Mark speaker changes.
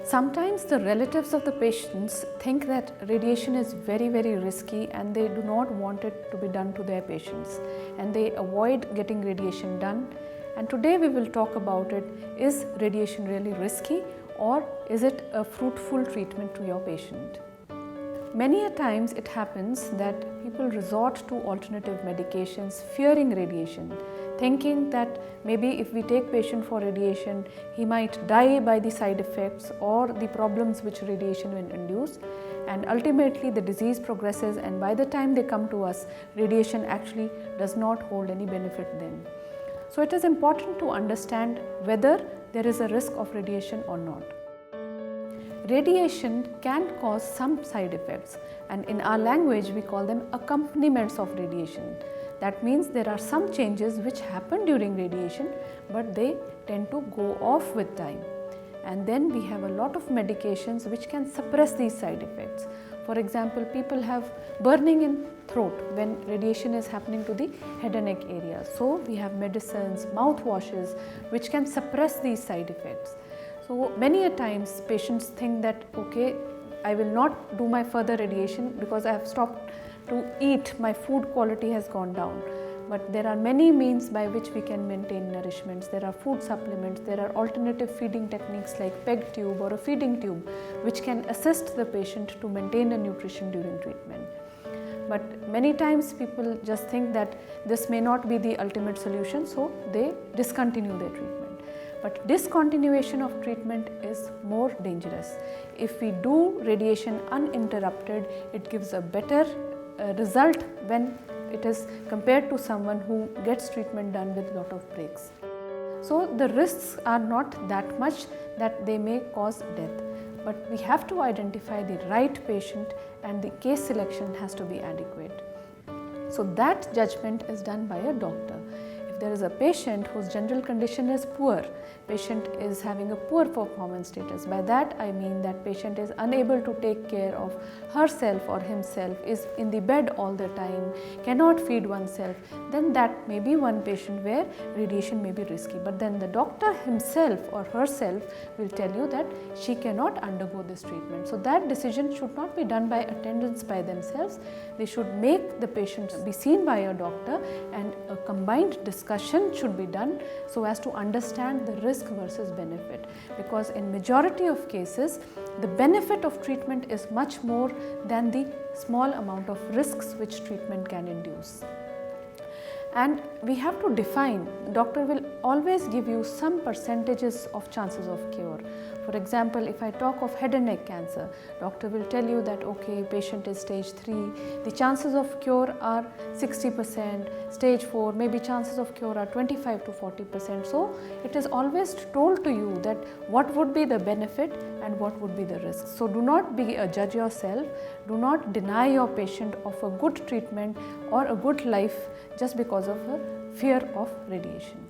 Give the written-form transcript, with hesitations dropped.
Speaker 1: Sometimes the relatives of the patients think that radiation is very risky and they do not want it to be done to their patients and they avoid getting radiation done. And today we will talk about it. Is radiation really risky or is it a fruitful treatment to your patient? Many a times it happens that people resort to alternative medications fearing radiation, thinking that maybe if we take patient for radiation, he might die by the side effects or the problems which radiation will induce, and ultimately the disease progresses, and by the time they come to us, radiation actually does not hold any benefit then. So it is important to understand whether there is a risk of radiation or not. Radiation can cause some side effects, and in our language we call them accompaniments of radiation. That means there are some changes which happen during radiation, but they tend to go off with time. And then we have a lot of medications which can suppress these side effects. For example, people have burning in throat when radiation is happening to the head and neck area. So we have medicines, mouthwashes which can suppress these side effects. So many a times patients think that, okay, I will not do my further radiation because I have stopped to eat, my food quality has gone down. But there are many means by which we can maintain nourishments. There are food supplements, there are alternative feeding techniques like PEG tube or a feeding tube which can assist the patient to maintain a nutrition during treatment. But many times people just think that this may not be the ultimate solution, so they discontinue their treatment. But discontinuation of treatment is more dangerous. If we do radiation uninterrupted, it gives a better result when it is compared to someone who gets treatment done with lot of breaks. So the risks are not that much that they may cause death, but we have to identify the right patient and the case selection has to be adequate. So that judgment is done by a doctor. If there is a patient whose general condition is poor, patient is having a poor performance status. By that I mean that patient is unable to take care of herself or himself, is in the bed all the time, cannot feed oneself, then that may be one patient where radiation may be risky. But then the doctor himself or herself will tell you that she cannot undergo this treatment. So that decision should not be done by attendants by themselves. They should make the patient be seen by a doctor and a combined discussion should be done so as to understand the risk versus benefit, because in majority of cases the benefit of treatment is much more than the small amount of risks which treatment can induce. And we have to define, doctor will always give you some percentages of chances of cure. For example, if I talk of head and neck cancer, doctor will tell you that okay, patient is stage 3, the chances of cure are 60%, stage 4, maybe chances of cure are 25 to 40%. So it is always told to you that what would be the benefit and what would be the risk. So do not be a judge yourself, do not deny your patient of a good treatment or a good life just because of a fear of radiation.